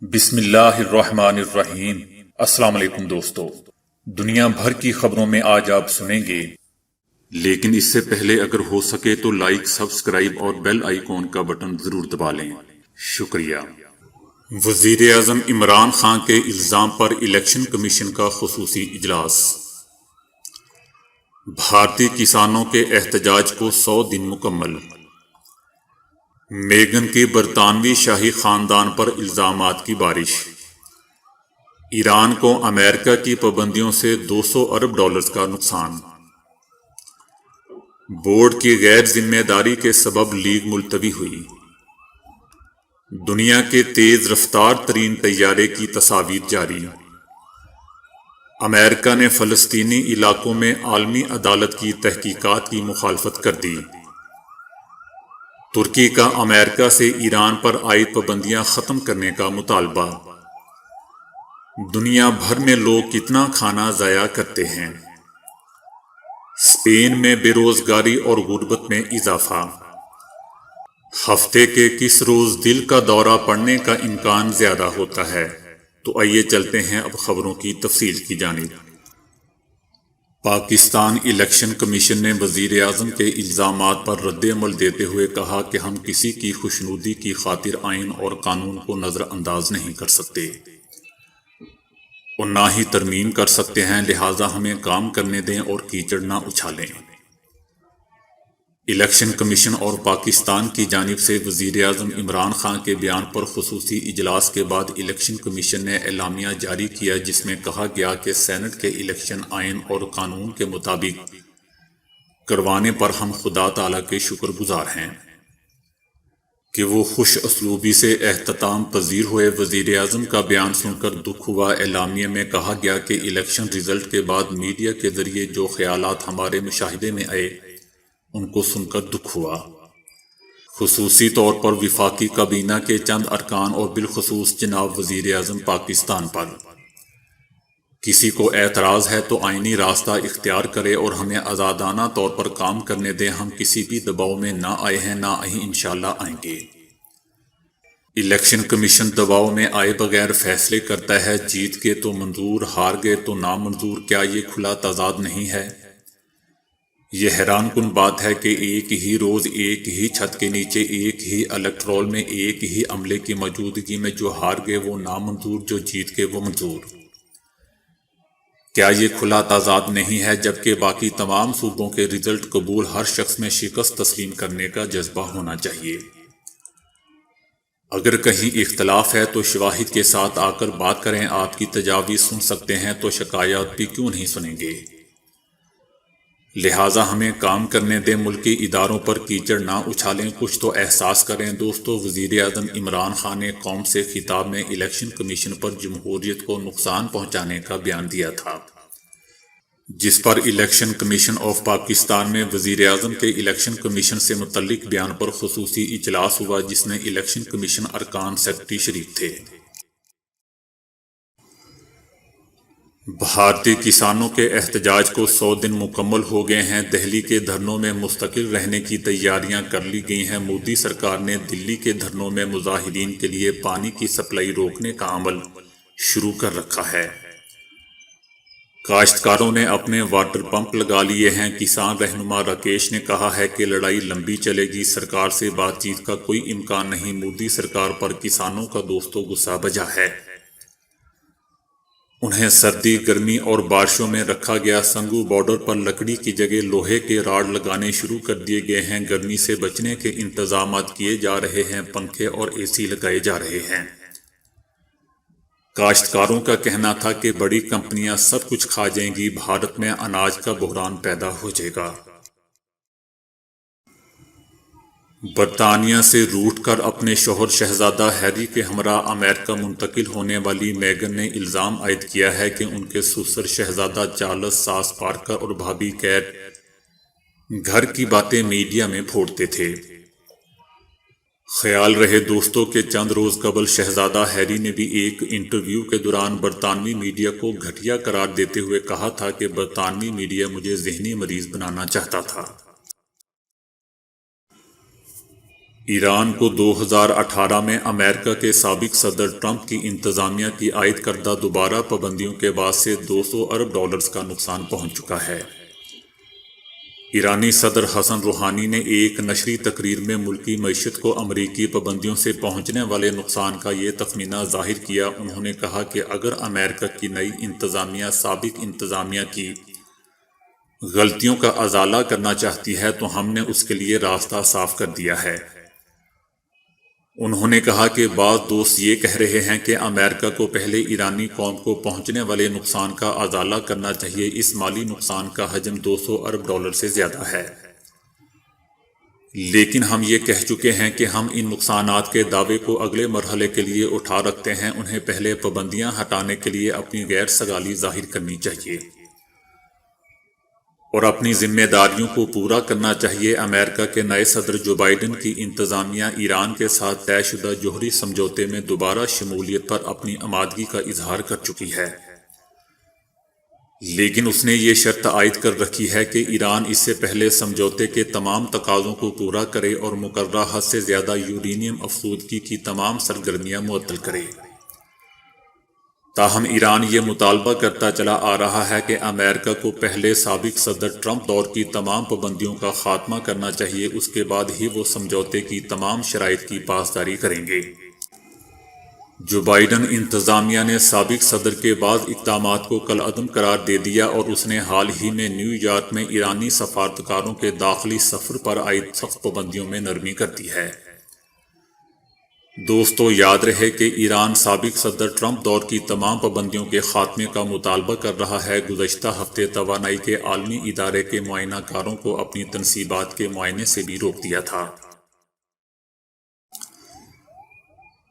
بسم اللہ الرحمن الرحیم۔ السلام علیکم دوستو، دنیا بھر کی خبروں میں آج آپ سنیں گے، لیکن اس سے پہلے اگر ہو سکے تو لائک، سبسکرائب اور بیل آئیکن کا بٹن ضرور دبا لیں۔ شکریہ۔ وزیر اعظم عمران خان کے الزام پر الیکشن کمیشن کا خصوصی اجلاس۔ بھارتی کسانوں کے احتجاج کو 100 دن مکمل۔ میگن کی برطانوی شاہی خاندان پر الزامات کی بارش۔ ایران کو امریکہ کی پابندیوں سے $200 ارب کا نقصان۔ بورڈ کی غیر ذمہ داری کے سبب لیگ ملتوی ہوئی۔ دنیا کے تیز رفتار ترین طیارے کی تصاویر جاری۔ امریکہ نے فلسطینی علاقوں میں عالمی عدالت کی تحقیقات کی مخالفت کر دی۔ ترکی کا امریکہ سے ایران پر عائد پابندیاں ختم کرنے کا مطالبہ۔ دنیا بھر میں لوگ کتنا کھانا ضائع کرتے ہیں۔ اسپین میں بے روزگاری اور غربت میں اضافہ۔ ہفتے کے کس روز دل کا دورہ پڑنے کا امکان زیادہ ہوتا ہے؟ تو آئیے چلتے ہیں اب خبروں کی تفصیل کی جانب۔ پاکستان الیکشن کمیشن نے وزیر اعظم کے الزامات پر رد عمل دیتے ہوئے کہا کہ ہم کسی کی خوشنودی کی خاطر آئین اور قانون کو نظر انداز نہیں کر سکتے اور نہ ہی ترمیم کر سکتے ہیں، لہٰذا ہمیں کام کرنے دیں اور کیچڑ نہ اچھالیں۔ الیکشن کمیشن اور پاکستان کی جانب سے وزیر اعظم عمران خان کے بیان پر خصوصی اجلاس کے بعد الیکشن کمیشن نے اعلامیہ جاری کیا، جس میں کہا گیا کہ سینٹ کے الیکشن آئین اور قانون کے مطابق کروانے پر ہم خدا تعالیٰ کے شکر گزار ہیں کہ وہ خوش اسلوبی سے اختتام پذیر ہوئے۔ وزیر اعظم کا بیان سن کر دکھ ہوا۔ اعلامیہ میں کہا گیا کہ الیکشن رزلٹ کے بعد میڈیا کے ذریعے جو خیالات ہمارے مشاہدے میں آئے ان کو سن کر دکھ ہوا، خصوصی طور پر وفاقی کابینہ کے چند ارکان اور بالخصوص جناب وزیر اعظم پاکستان پر۔ کسی کو اعتراض ہے تو آئینی راستہ اختیار کرے اور ہمیں آزادانہ طور پر کام کرنے دیں۔ ہم کسی بھی دباؤ میں نہ آئے ہیں، نہ ہی انشاءاللہ آئیں گے۔ الیکشن کمیشن دباؤ میں آئے بغیر فیصلے کرتا ہے، جیت گئے تو منظور، ہار گئے تو نامنظور۔ کیا یہ کھلا تضاد نہیں ہے؟ یہ حیران کن بات ہے کہ ایک ہی روز ایک ہی چھت کے نیچے ایک ہی الیکٹرول میں ایک ہی عملے کی موجودگی میں جو ہار گئے وہ نامنظور، جو جیت گئے وہ منظور۔ کیا یہ کھلا تضاد نہیں ہے؟ جبکہ باقی تمام صوبوں کے رزلٹ قبول، ہر شخص میں شکست تسلیم کرنے کا جذبہ ہونا چاہیے۔ اگر کہیں اختلاف ہے تو شواہد کے ساتھ آ کر بات کریں۔ آپ کی تجاویز سن سکتے ہیں تو شکایات بھی کیوں نہیں سنیں گے؟ لہٰذا ہمیں کام کرنے دیں، ملکی اداروں پر کیچڑ نہ اچھالیں، کچھ تو احساس کریں۔ دوستو، وزیر اعظم عمران خان نے قوم سے خطاب میں الیکشن کمیشن پر جمہوریت کو نقصان پہنچانے کا بیان دیا تھا، جس پر الیکشن کمیشن آف پاکستان میں وزیر اعظم کے الیکشن کمیشن سے متعلق بیان پر خصوصی اجلاس ہوا، جس میں الیکشن کمیشن ارکان سیکرٹری شریک تھے۔ بھارتی کسانوں کے احتجاج کو 100 دن مکمل ہو گئے ہیں۔ دہلی کے دھرنوں میں مستقل رہنے کی تیاریاں کر لی گئی ہیں۔ مودی سرکار نے دلی کے دھرنوں میں مظاہرین کے لیے پانی کی سپلائی روکنے کا عمل شروع کر رکھا ہے۔ کاشتکاروں نے اپنے واٹر پمپ لگا لیے ہیں۔ کسان رہنما راکیش نے کہا ہے کہ لڑائی لمبی چلے گی، سرکار سے بات چیت کا کوئی امکان نہیں۔ مودی سرکار پر کسانوں کا دوستو غصہ بجا ہے۔ انہیں سردی، گرمی اور بارشوں میں رکھا گیا۔ سنگھو بارڈر پر لکڑی کی جگہ لوہے کے راڈ لگانے شروع کر دیے گئے ہیں۔ گرمی سے بچنے کے انتظامات کیے جا رہے ہیں، پنکھے اور اے سی لگائے جا رہے ہیں۔ کاشتکاروں کا کہنا تھا کہ بڑی کمپنیاں سب کچھ کھا جائیں گی، بھارت میں اناج کا بحران پیدا ہو جائے گا۔ برطانیہ سے روٹ کر اپنے شوہر شہزادہ ہیری کے ہمراہ امریکہ منتقل ہونے والی میگن نے الزام عائد کیا ہے کہ ان کے سسر شہزادہ چارلس، ساس پارکر اور بھابھی کیٹ گھر کی باتیں میڈیا میں پھوڑتے تھے۔ خیال رہے دوستوں کہ چند روز قبل شہزادہ ہیری نے بھی ایک انٹرویو کے دوران برطانوی میڈیا کو گھٹیا قرار دیتے ہوئے کہا تھا کہ برطانوی میڈیا مجھے ذہنی مریض بنانا چاہتا تھا۔ ایران کو 2018 میں امریکہ کے سابق صدر ٹرمپ کی انتظامیہ کی عائد کردہ دوبارہ پابندیوں کے بعد سے $200 ارب کا نقصان پہنچ چکا ہے۔ ایرانی صدر حسن روحانی نے ایک نشری تقریر میں ملکی معیشت کو امریکی پابندیوں سے پہنچنے والے نقصان کا یہ تخمینہ ظاہر کیا۔ انہوں نے کہا کہ اگر امریکہ کی نئی انتظامیہ سابق انتظامیہ کی غلطیوں کا ازالہ کرنا چاہتی ہے تو ہم نے اس کے لیے راستہ صاف کر دیا ہے۔ انہوں نے کہا کہ بعض دوست یہ کہہ رہے ہیں کہ امریکہ کو پہلے ایرانی قوم کو پہنچنے والے نقصان کا ازالہ کرنا چاہیے۔ اس مالی نقصان کا حجم $200 ارب سے زیادہ ہے، لیکن ہم یہ کہہ چکے ہیں کہ ہم ان نقصانات کے دعوے کو اگلے مرحلے کے لیے اٹھا رکھتے ہیں۔ انہیں پہلے پابندیاں ہٹانے کے لیے اپنی غیر سگالی ظاہر کرنی چاہیے اور اپنی ذمہ داریوں کو پورا کرنا چاہیے۔ امریکہ کے نئے صدر جو بائیڈن کی انتظامیہ ایران کے ساتھ طے شدہ جوہری سمجھوتے میں دوبارہ شمولیت پر اپنی آمادگی کا اظہار کر چکی ہے، لیکن اس نے یہ شرط عائد کر رکھی ہے کہ ایران اس سے پہلے سمجھوتے کے تمام تقاضوں کو پورا کرے اور مقررہ حد سے زیادہ یورینیم افزودگی کی تمام سرگرمیاں معطل کرے۔ تاہم ایران یہ مطالبہ کرتا چلا آ رہا ہے کہ امریکہ کو پہلے سابق صدر ٹرمپ دور کی تمام پابندیوں کا خاتمہ کرنا چاہیے، اس کے بعد ہی وہ سمجھوتے کی تمام شرائط کی پاسداری کریں گے۔ جو بائیڈن انتظامیہ نے سابق صدر کے بعض اقدامات کو کالعدم قرار دے دیا اور اس نے حال ہی میں نیو یارک میں ایرانی سفارتکاروں کے داخلی سفر پر عائد سخت پابندیوں میں نرمی کر دی ہے۔ دوستو، یاد رہے کہ ایران سابق صدر ٹرمپ دور کی تمام پابندیوں کے خاتمے کا مطالبہ کر رہا ہے۔ گزشتہ ہفتے توانائی کے عالمی ادارے کے معائنہ کاروں کو اپنی تنصیبات کے معائنے سے بھی روک دیا تھا۔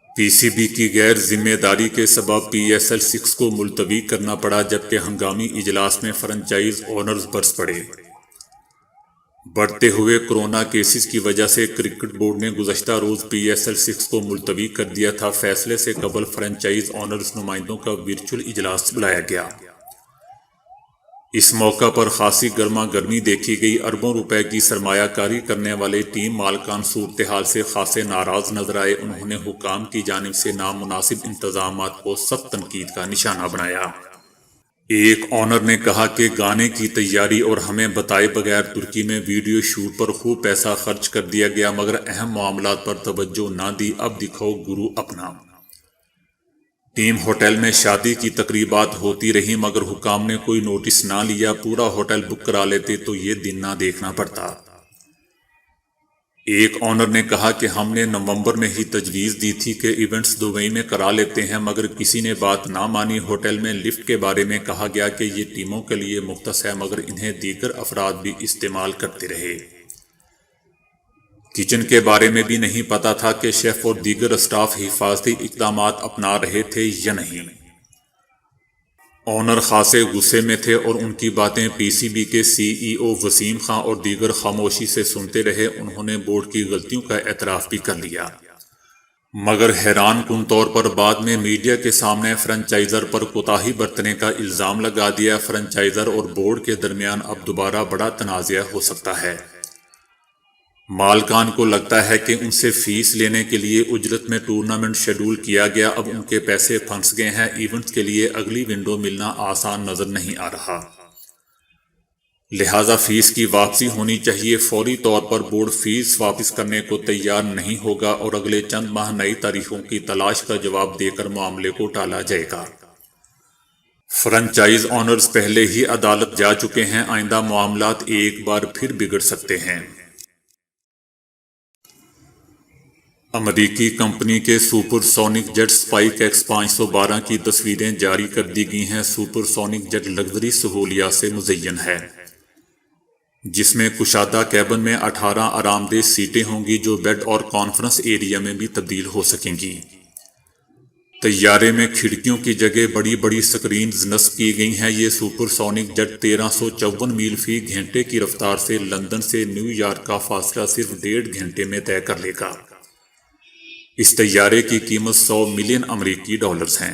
پی سی بی کی غیر ذمہ داری کے سبب PSL-6 کو ملتوی کرنا پڑا، جبکہ ہنگامی اجلاس میں فرنچائز اونرز برس پڑے۔ بڑھتے ہوئے کورونا کیسز کی وجہ سے کرکٹ بورڈ نے گزشتہ روز PSL-6 کو ملتوی کر دیا تھا۔ فیصلے سے قبل فرنچائز اونرز نمائندوں کا ورچوئل اجلاس بلایا گیا۔ اس موقع پر خاصی گرما گرمی دیکھی گئی۔ اربوں روپے کی سرمایہ کاری کرنے والے ٹیم مالکان صورتحال سے خاصے ناراض نظر آئے۔ انہوں نے حکام کی جانب سے نامناسب انتظامات کو سخت تنقید کا نشانہ بنایا۔ ایک اونر نے کہا کہ گانے کی تیاری اور ہمیں بتائے بغیر ترکی میں ویڈیو شوٹ پر خوب پیسہ خرچ کر دیا گیا، مگر اہم معاملات پر توجہ نہ دی۔ اب دکھاؤ گرو اپنا۔ ٹیم ہوٹل میں شادی کی تقریبات ہوتی رہیں، مگر حکام نے کوئی نوٹس نہ لیا۔ پورا ہوٹل بک کرا لیتے تو یہ دن نہ دیکھنا پڑتا۔ ایک اونر نے کہا کہ ہم نے نومبر میں ہی تجویز دی تھی کہ ایونٹس دبئی میں کرا لیتے ہیں، مگر کسی نے بات نہ مانی۔ ہوٹل میں لفٹ کے بارے میں کہا گیا کہ یہ ٹیموں کے لیے مختص ہے، مگر انہیں دیگر افراد بھی استعمال کرتے رہے۔ کچن کے بارے میں بھی نہیں پتا تھا کہ شیف اور دیگر اسٹاف حفاظتی اقدامات اپنا رہے تھے یا نہیں۔ اونر خاصے غصے میں تھے اور ان کی باتیں پی سی بی کے CEO وسیم خان اور دیگر خاموشی سے سنتے رہے۔ انہوں نے بورڈ کی غلطیوں کا اعتراف بھی کر لیا، مگر حیران کن طور پر بعد میں میڈیا کے سامنے فرنچائزر پر کوتاہی برتنے کا الزام لگا دیا۔ فرنچائزر اور بورڈ کے درمیان اب دوبارہ بڑا تنازعہ ہو سکتا ہے۔ مالکان کو لگتا ہے کہ ان سے فیس لینے کے لیے اجرت میں ٹورنامنٹ شیڈول کیا گیا، اب ان کے پیسے پھنس گئے ہیں۔ ایونٹس کے لیے اگلی ونڈو ملنا آسان نظر نہیں آ رہا، لہذا فیس کی واپسی ہونی چاہیے۔ فوری طور پر بورڈ فیس واپس کرنے کو تیار نہیں ہوگا اور اگلے چند ماہ نئی تاریخوں کی تلاش کا جواب دے کر معاملے کو ٹالا جائے گا۔ فرنچائز اونرز پہلے ہی عدالت جا چکے ہیں، آئندہ معاملات ایک بار پھر بگڑ سکتے ہیں۔ امریکی کمپنی کے super sonic jet spice X 512 کی تصویریں جاری کر دی گئی ہیں۔ سپر سونک جیٹ لگژری سہولیات سے مزین ہے، جس میں کشادہ کیبن میں 18 آرام دہ سیٹیں ہوں گی جو بیڈ اور کانفرنس ایریا میں بھی تبدیل ہو سکیں گی۔ طیارے میں کھڑکیوں کی جگہ بڑی بڑی سکرینز نصب کی گئی ہیں۔ یہ سپر سونک جیٹ 1354 میل فی گھنٹے کی رفتار سے لندن سے نیو یارک کا فاصلہ صرف 1.5 گھنٹے میں طے کر لے گا۔ اس طیارے کی قیمت $100 ملین ہے۔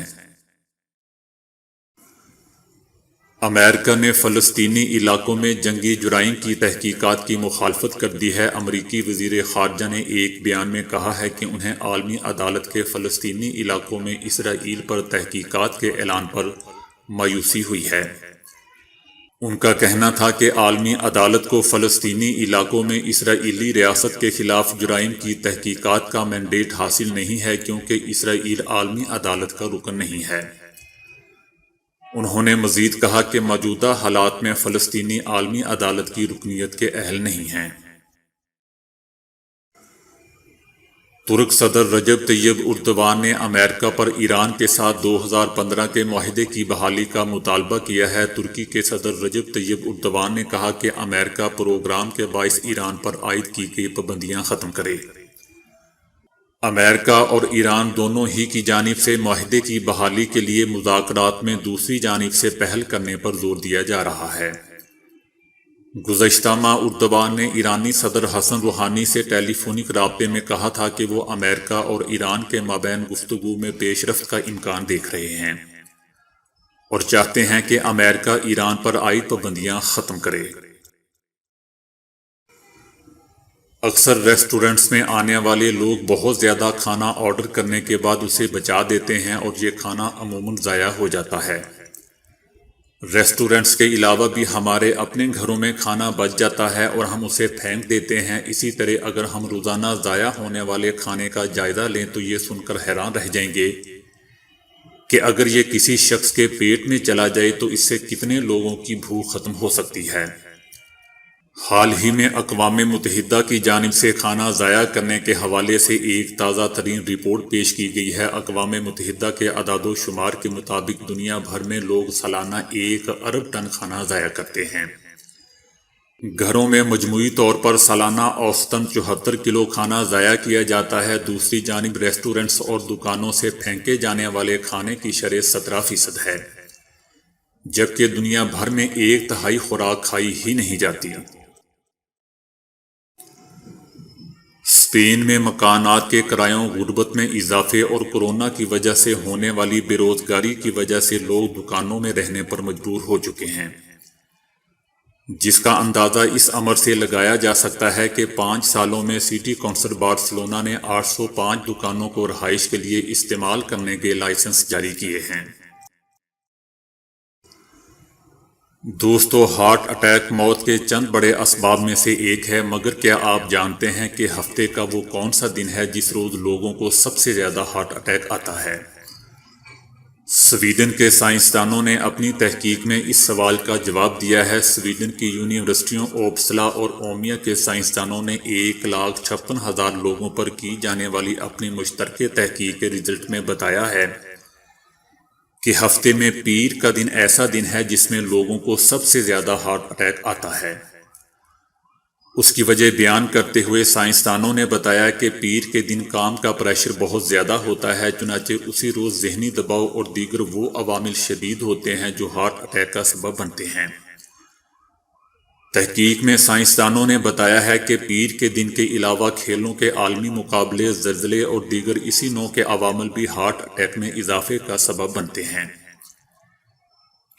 امریکہ نے فلسطینی علاقوں میں جنگی جرائم کی تحقیقات کی مخالفت کر دی ہے۔ امریکی وزیر خارجہ نے ایک بیان میں کہا ہے کہ انہیں عالمی عدالت کے فلسطینی علاقوں میں اسرائیل پر تحقیقات کے اعلان پر مایوسی ہوئی ہے۔ ان کا کہنا تھا کہ عالمی عدالت کو فلسطینی علاقوں میں اسرائیلی ریاست کے خلاف جرائم کی تحقیقات کا مینڈیٹ حاصل نہیں ہے کیونکہ اسرائیل عالمی عدالت کا رکن نہیں ہے۔ انہوں نے مزید کہا کہ موجودہ حالات میں فلسطینی عالمی عدالت کی رکنیت کے اہل نہیں ہیں۔ ترک صدر رجب طیب اردوان نے امریکہ پر ایران کے ساتھ 2015 کے معاہدے کی بحالی کا مطالبہ کیا ہے۔ ترکی کے صدر رجب طیب اردوان نے کہا کہ امریکہ پروگرام کے باعث ایران پر عائد کی گئی پابندیاں ختم کرے۔ امریکہ اور ایران دونوں ہی کی جانب سے معاہدے کی بحالی کے لیے مذاکرات میں دوسری جانب سے پہل کرنے پر زور دیا جا رہا ہے۔ گزشتہ ماہ اردوان نے ایرانی صدر حسن روحانی سے ٹیلی فونک رابطے میں کہا تھا کہ وہ امریکہ اور ایران کے مابین گفتگو میں پیش رفت کا امکان دیکھ رہے ہیں اور چاہتے ہیں کہ امریکہ ایران پر عائد پابندیاں ختم کرے۔ اکثر ریسٹورنٹس میں آنے والے لوگ بہت زیادہ کھانا آرڈر کرنے کے بعد اسے بچا دیتے ہیں اور یہ کھانا عموماً ضائع ہو جاتا ہے۔ ریسٹورنٹس کے علاوہ بھی ہمارے اپنے گھروں میں کھانا بچ جاتا ہے اور ہم اسے پھینک دیتے ہیں۔ اسی طرح اگر ہم روزانہ ضائع ہونے والے کھانے کا جائزہ لیں تو یہ سن کر حیران رہ جائیں گے کہ اگر یہ کسی شخص کے پیٹ میں چلا جائے تو اس سے کتنے لوگوں کی بھوک ختم ہو سکتی ہے۔ حال ہی میں اقوام متحدہ کی جانب سے کھانا ضائع کرنے کے حوالے سے ایک تازہ ترین رپورٹ پیش کی گئی ہے۔ اقوام متحدہ کے اعداد و شمار کے مطابق دنیا بھر میں لوگ سالانہ 1 ارب ٹن کھانا ضائع کرتے ہیں۔ گھروں میں مجموعی طور پر سالانہ اوسطاً 74 کلو کھانا ضائع کیا جاتا ہے۔ دوسری جانب ریسٹورنٹس اور دکانوں سے پھینکے جانے والے کھانے کی شرح 17% ہے، جبکہ دنیا بھر میں 1/3 خوراک کھائی ہی نہیں جاتی۔ اسپین میں مکانات کے کرایوں، غربت میں اضافے اور کورونا کی وجہ سے ہونے والی بے روزگاری کی وجہ سے لوگ دکانوں میں رہنے پر مجبور ہو چکے ہیں، جس کا اندازہ اس امر سے لگایا جا سکتا ہے کہ 5 سالوں میں سٹی کونسل بارسلونا نے 805 دکانوں کو رہائش کے لیے استعمال کرنے کے لائسنس جاری کیے ہیں۔ دوستو، ہارٹ اٹیک موت کے چند بڑے اسباب میں سے ایک ہے، مگر کیا آپ جانتے ہیں کہ ہفتے کا وہ کون سا دن ہے جس روز لوگوں کو سب سے زیادہ ہارٹ اٹیک آتا ہے؟ سویڈن کے سائنسدانوں نے اپنی تحقیق میں اس سوال کا جواب دیا ہے۔ سویڈن کی یونیورسٹیوں اوپسلا اور اومیا کے سائنسدانوں نے 1,56,000 لوگوں پر کی جانے والی اپنی مشترکہ تحقیق کے رزلٹ میں بتایا ہے کہ ہفتے میں پیر کا دن ایسا دن ہے جس میں لوگوں کو سب سے زیادہ ہارٹ اٹیک آتا ہے۔ اس کی وجہ بیان کرتے ہوئے سائنسدانوں نے بتایا کہ پیر کے دن کام کا پریشر بہت زیادہ ہوتا ہے، چنانچہ اسی روز ذہنی دباؤ اور دیگر وہ عوامل شدید ہوتے ہیں جو ہارٹ اٹیک کا سبب بنتے ہیں۔ تحقیق میں سائنسدانوں نے بتایا ہے کہ پیر کے دن کے علاوہ کھیلوں کے عالمی مقابلے، زلزلے اور دیگر اسی نوع کے عوامل بھی ہارٹ اٹیک میں اضافے کا سبب بنتے ہیں،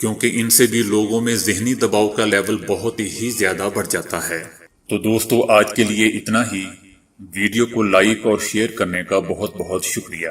کیونکہ ان سے بھی لوگوں میں ذہنی دباؤ کا لیول بہت ہی زیادہ بڑھ جاتا ہے۔ تو دوستو، آج کے لیے اتنا ہی۔ ویڈیو کو لائک اور شیئر کرنے کا بہت بہت شکریہ۔